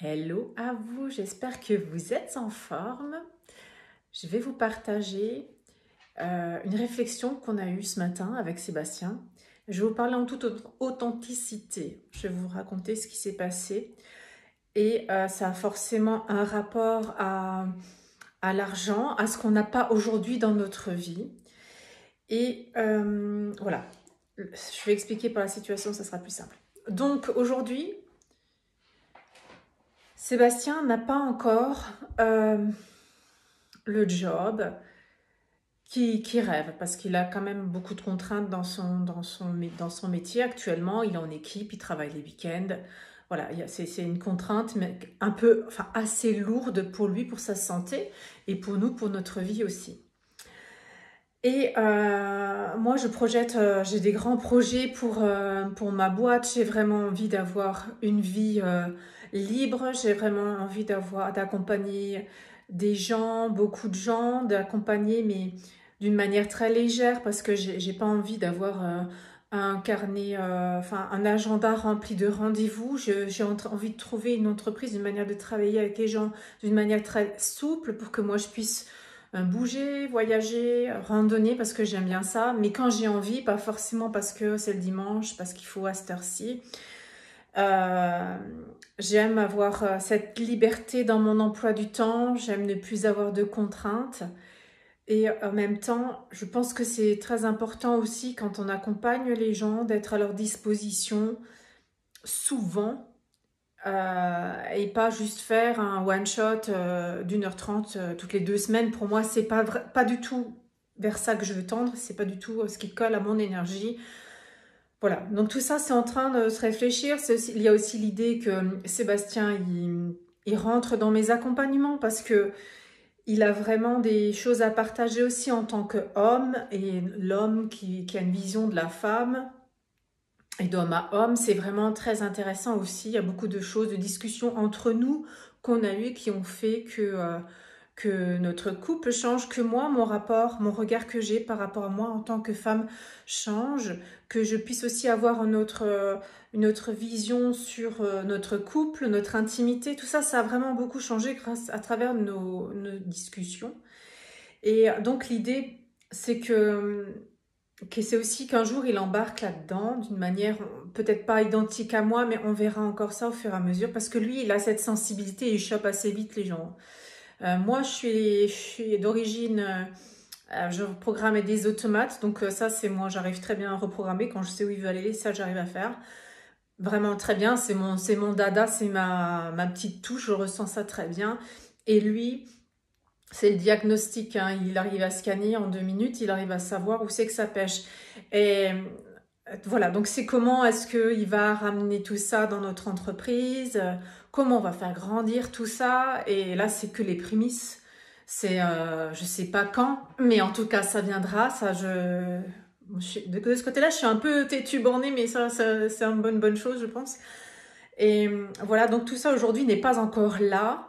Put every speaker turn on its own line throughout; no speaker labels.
Hello à vous, j'espère que vous êtes en forme. Je vais vous partager une réflexion qu'on a eue ce matin avec Sébastien. Je vais vous parler en toute authenticité. Je vais vous raconter ce qui s'est passé. Et ça a forcément un rapport à l'argent, à ce qu'on n'a pas aujourd'hui dans notre vie. Et voilà, je vais expliquer par la situation, ça sera plus simple. Donc aujourd'hui, Sébastien n'a pas encore le job qui rêve parce qu'il a quand même beaucoup de contraintes dans son métier actuellement. Il est en équipe, il travaille les week-ends. Voilà, c'est une contrainte, mais un peu, enfin, assez lourde pour lui, pour sa santé et pour nous, pour notre vie aussi. Et moi, je projette, j'ai des grands projets pour ma boîte. J'ai vraiment envie d'avoir une vie libre. J'ai vraiment envie d'accompagner des gens, beaucoup de gens, d'accompagner, mais d'une manière très légère parce que j'ai pas envie d'avoir un carnet, enfin un agenda rempli de rendez-vous. J'ai envie de trouver une entreprise, une manière de travailler avec les gens d'une manière très souple pour que moi je puisse bouger, voyager, randonner parce que j'aime bien ça, mais quand j'ai envie, pas forcément parce que c'est le dimanche, parce qu'il faut à cette heure-ci. Euh, J'aime avoir cette liberté dans mon emploi du temps, j'aime ne plus avoir de contraintes. Et en même temps, je pense que c'est très important aussi quand on accompagne les gens d'être à leur disposition souvent et pas juste faire un one-shot d'1h30 toutes les 2 semaines. Pour moi, c'est pas du tout vers ça que je veux tendre, c'est pas du tout ce qui colle à mon énergie. Voilà, donc tout ça, c'est en train de se réfléchir. Il y a aussi l'idée que Sébastien, il rentre dans mes accompagnements parce que il a vraiment des choses à partager aussi en tant qu'homme et l'homme qui a une vision de la femme et d'homme à homme, c'est vraiment très intéressant aussi. Il y a beaucoup de choses, de discussions entre nous qu'on a eues qui ont fait que notre couple change, que moi, mon rapport, mon regard que j'ai par rapport à moi en tant que femme change, que je puisse aussi avoir une autre vision sur notre couple, notre intimité. Tout ça, ça a vraiment beaucoup changé grâce à travers nos discussions. Et donc l'idée, c'est que c'est aussi qu'un jour il embarque là-dedans d'une manière peut-être pas identique à moi, mais on verra encore ça au fur et à mesure parce que lui il a cette sensibilité et il chope assez vite les gens. Moi je suis d'origine, je programme des automates, donc ça c'est moi, j'arrive très bien à reprogrammer quand je sais où il veut aller, ça j'arrive à faire. Vraiment très bien, c'est mon dada, c'est ma petite touche, je ressens ça très bien. Et lui, c'est le diagnostic, hein. Il arrive à scanner en 2 minutes, il arrive à savoir où c'est que ça pêche. Et voilà, donc c'est comment est-ce qu'il va ramener tout ça dans notre entreprise, comment on va faire grandir tout ça. Et là, c'est que les prémices. C'est, je sais pas quand, mais en tout cas, ça viendra. De ce côté-là, je suis un peu têtue bornée, mais ça c'est une bonne chose, je pense. Et voilà, donc tout ça aujourd'hui n'est pas encore là.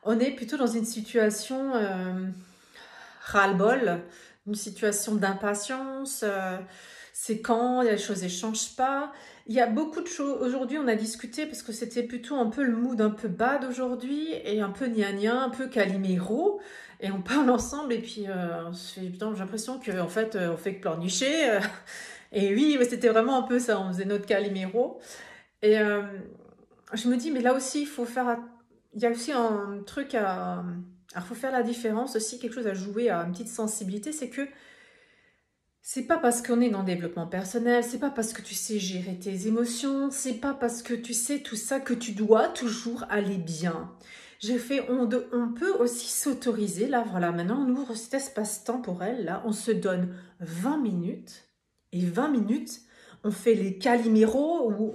On est plutôt dans une situation ras-le-bol, une situation d'impatience. C'est quand les choses ne changent pas. Il y a beaucoup de choses. Aujourd'hui, on a discuté parce que c'était plutôt un peu le mood un peu bad aujourd'hui et un peu gna un peu Calimero. Et on parle ensemble et puis on se fait, putain, j'ai l'impression qu'en fait, on fait que pleurnicher. Et oui, ouais, c'était vraiment un peu ça. On faisait notre Calimero. Et je me dis, mais là aussi, il faut faire. Il y a aussi un truc à. Alors, il faut faire la différence aussi, quelque chose à jouer à une petite sensibilité, c'est que c'est pas parce qu'on est dans le développement personnel, c'est pas parce que tu sais gérer tes émotions, c'est pas parce que tu sais tout ça que tu dois toujours aller bien. On peut aussi s'autoriser, là, voilà, maintenant on ouvre cet espace temporel, là, on se donne 20 minutes, et 20 minutes, on fait les caliméros où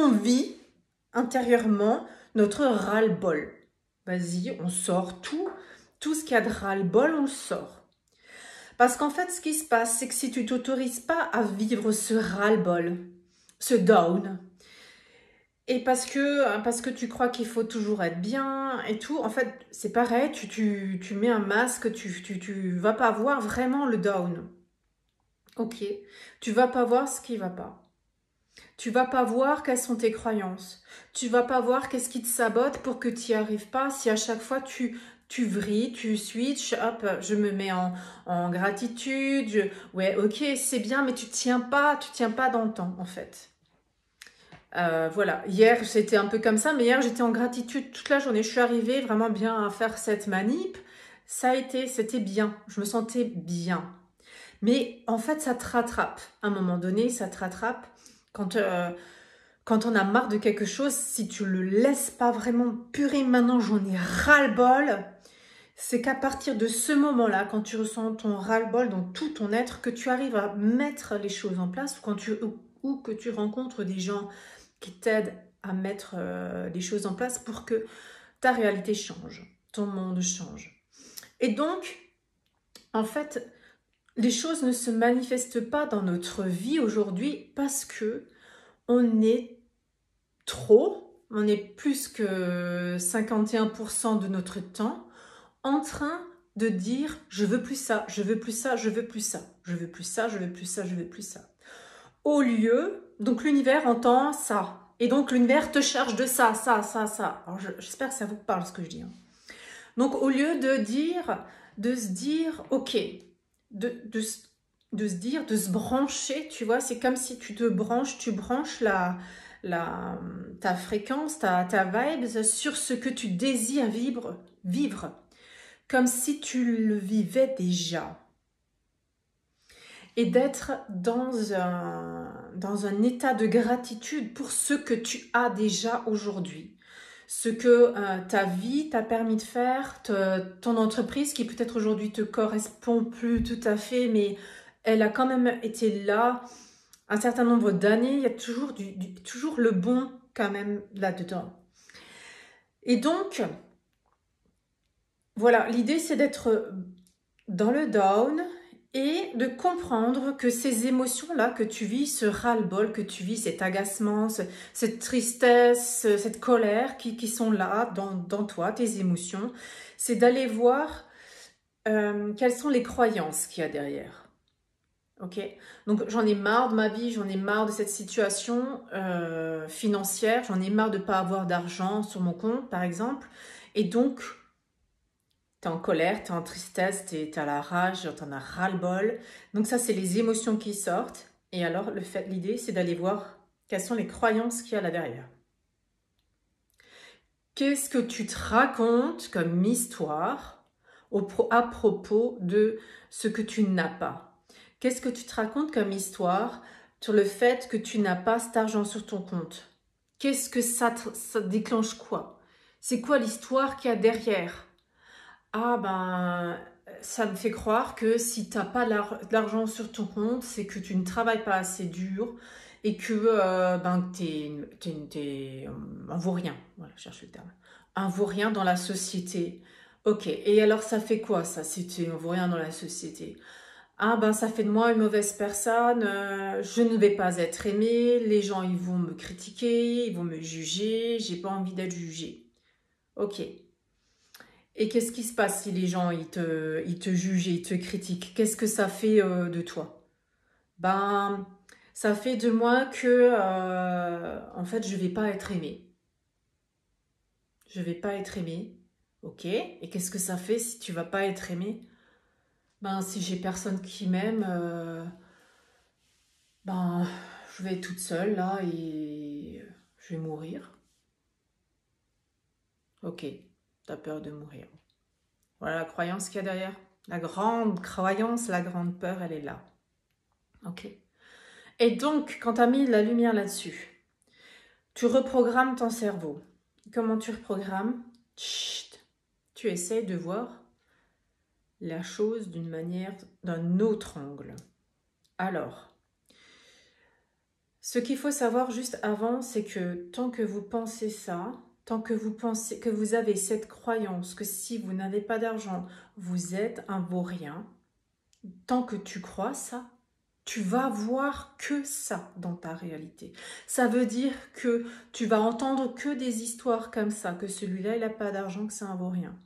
on vit intérieurement notre ras-le-bol. Vas-y, on sort tout ce qu'il y a de ras-le-bol, on le sort. Parce qu'en fait, ce qui se passe, c'est que si tu t'autorises pas à vivre ce ras-le-bol, ce down, et parce que tu crois qu'il faut toujours être bien et tout, en fait, c'est pareil, tu mets un masque, tu vas pas voir vraiment le down. Ok, tu vas pas voir ce qui va pas. Tu vas pas voir quelles sont tes croyances. Tu vas pas voir qu'est-ce qui te sabote pour que tu n'y arrives pas. Si à chaque fois tu vrilles, tu switches, hop, je me mets en gratitude. Ouais, ok, c'est bien, mais tu tiens pas dans le temps en fait. Voilà, hier c'était un peu comme ça, mais hier j'étais en gratitude toute la journée. Je suis arrivée vraiment bien à faire cette manip. C'était bien. Je me sentais bien. Mais en fait, ça te rattrape. À un moment donné, ça te rattrape. Quand, euh, quand on a marre de quelque chose, si tu le laisses pas vraiment purée, maintenant j'en ai ras-le-bol, c'est qu'à partir de ce moment-là, quand tu ressens ton ras-le-bol dans tout ton être, que tu arrives à mettre les choses en place, ou que tu rencontres des gens qui t'aident à mettre les choses en place pour que ta réalité change, ton monde change. Et donc, en fait, les choses ne se manifestent pas dans notre vie aujourd'hui parce que on est on est plus que 51% de notre temps en train de dire je veux plus ça, je veux plus ça, je veux plus ça, je veux plus ça, je veux plus ça, je veux plus ça. Au lieu, donc l'univers entend ça. Et donc l'univers te charge de ça, ça, ça, ça. Alors j'espère que ça vous parle ce que je dis. Donc au lieu de se dire, ok, de se dire, de se brancher, tu vois, c'est comme si tu branches ta fréquence, ta vibe sur ce que tu désires vivre, comme si tu le vivais déjà. Et d'être dans un état de gratitude pour ce que tu as déjà aujourd'hui. Ce que ta vie t'a permis de faire, ton entreprise qui peut-être aujourd'hui te correspond plus tout à fait, mais elle a quand même été là un certain nombre d'années. Il y a toujours, toujours le bon quand même là-dedans. Et donc, voilà, l'idée c'est d'être dans le down et de comprendre que ces émotions-là que tu vis, ce ras-le-bol que tu vis, cet agacement, cette tristesse, cette colère qui sont là dans toi, tes émotions, c'est d'aller voir quelles sont les croyances qu'il y a derrière. Ok, donc j'en ai marre de ma vie, j'en ai marre de cette situation financière, j'en ai marre de ne pas avoir d'argent sur mon compte, par exemple, et donc t'es en colère, t'es en tristesse, t'es à la rage, t'en as ras-le-bol. Donc ça, c'est les émotions qui sortent. Et alors, l'idée, c'est d'aller voir quelles sont les croyances qu'il y a là derrière. Qu'est-ce que tu te racontes comme histoire à propos de ce que tu n'as pas? Qu'est-ce que tu te racontes comme histoire sur le fait que tu n'as pas cet argent sur ton compte? Qu'est-ce que ça déclenche quoi? C'est quoi l'histoire qu'il y a derrière? Ah ben, ça me fait croire que si tu n'as pas de l'argent sur ton compte, c'est que tu ne travailles pas assez dur et que ben, t'es un vaurien. Voilà, je cherche le terme. Un vaurien dans la société. Ok, et alors ça fait quoi ça, si tu es un vaurien dans la société? Ah ben ça fait de moi une mauvaise personne, je ne vais pas être aimée, les gens ils vont me critiquer, ils vont me juger, j'ai pas envie d'être jugée. Ok. Et qu'est-ce qui se passe si les gens ils te jugent et ils te critiquent? Qu'est-ce que ça fait de toi? Ben, ça fait de moi que en fait je vais pas être aimée. Je vais pas être aimée. Ok. Et qu'est-ce que ça fait si tu vas pas être aimée? Ben, si j'ai personne qui m'aime, ben, je vais être toute seule là et je vais mourir. Ok. T'as peur de mourir. Voilà la croyance qu'il y a derrière. La grande croyance, la grande peur, elle est là. Ok. Et donc, quand tu as mis la lumière là-dessus, tu reprogrammes ton cerveau. Comment tu reprogrammes? Chut, tu essaies de voir la chose d'une manière, d'un autre angle. Alors, ce qu'il faut savoir juste avant, c'est que tant que vous pensez ça, tant que vous pensez que vous avez cette croyance que si vous n'avez pas d'argent, vous êtes un vaurien, tant que tu crois ça, tu vas voir que ça dans ta réalité. Ça veut dire que tu vas entendre que des histoires comme ça, que celui-là, il n'a pas d'argent, que c'est un vaurien.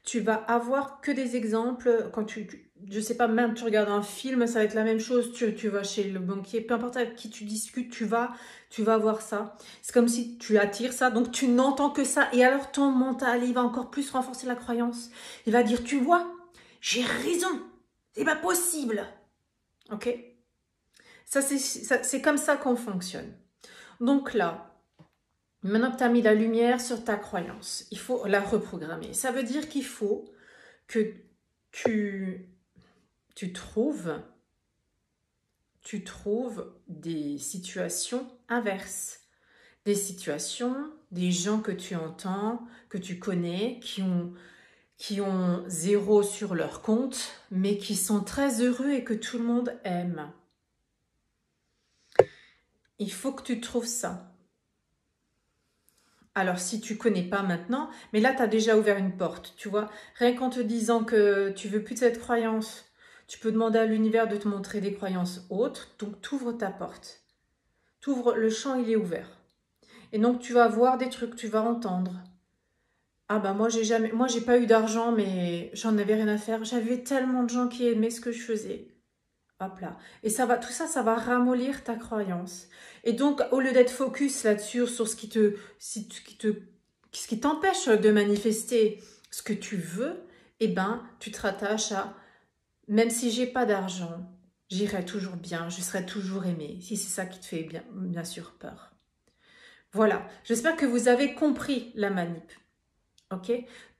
Tu vas avoir que des exemples, je sais pas, même tu regardes un film, ça va être la même chose, tu vas chez le banquier, peu importe avec qui tu discutes, tu vas voir ça. C'est comme si tu attires ça, donc tu n'entends que ça, et alors ton mental, il va encore plus renforcer la croyance. Il va dire, tu vois, j'ai raison, c'est pas possible. Ok? Ça, c'est comme ça qu'on fonctionne. Donc là, maintenant que tu as mis la lumière sur ta croyance, il faut la reprogrammer. Ça veut dire qu'il faut que tu trouves des situations inverses. Des situations, des gens que tu entends, que tu connais, qui ont zéro sur leur compte, mais qui sont très heureux et que tout le monde aime. Il faut que tu trouves ça. Alors, si tu connais pas maintenant, mais là, tu as déjà ouvert une porte, tu vois. Rien qu'en te disant que tu veux plus de cette croyance, tu peux demander à l'univers de te montrer des croyances autres, donc tu ouvres ta porte. Le champ, il est ouvert. Et donc, tu vas voir des trucs, tu vas entendre. Ah bah moi j'ai pas eu d'argent, mais j'en avais rien à faire. J'avais tellement de gens qui aimaient ce que je faisais. Hop là. Et tout ça, ça va ramollir ta croyance. Et donc, au lieu d'être focus là-dessus, sur ce qui t'empêche de manifester ce que tu veux, eh ben, tu te rattaches à, même si j'ai pas d'argent, j'irai toujours bien, je serai toujours aimée, si c'est ça qui te fait bien sûr peur. Voilà. J'espère que vous avez compris la manip. Ok?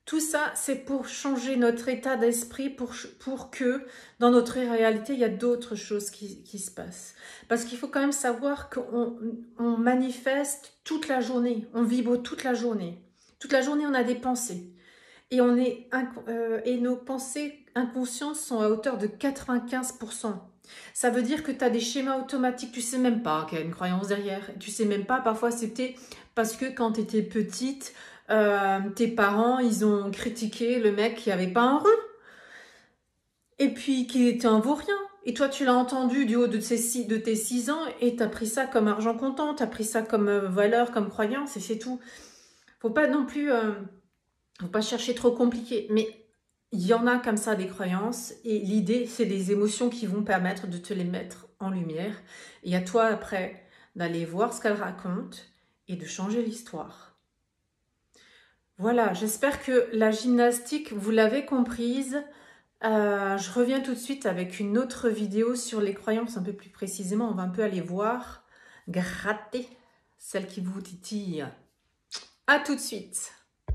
Tout ça, c'est pour changer notre état d'esprit, pour que dans notre réalité, il y a d'autres choses qui se passent. Parce qu'il faut quand même savoir qu'on manifeste toute la journée, on vibre toute la journée. Toute la journée, on a des pensées. Et, et nos pensées inconscientes sont à hauteur de 95%. Ça veut dire que tu as des schémas automatiques, tu sais même pas qu'il y a une croyance derrière. Tu sais même pas, parfois c'était parce que quand tu étais petite, tes parents, ils ont critiqué le mec qui avait pas un rond. Et puis qui était un vaurien. Et toi, tu l'as entendu du haut de tes 6 ans et tu as pris ça comme argent comptant, tu as pris ça comme valeur, comme croyance et c'est tout. Faut pas non plus... faut pas chercher trop compliqué, mais il y en a comme ça des croyances et l'idée c'est des émotions qui vont permettre de te les mettre en lumière et à toi après d'aller voir ce qu'elles racontent et de changer l'histoire. Voilà, j'espère que la gymnastique vous l'avez comprise. Je reviens tout de suite avec une autre vidéo sur les croyances un peu plus précisément. On va un peu aller voir, gratter celle qui vous titille. À tout de suite.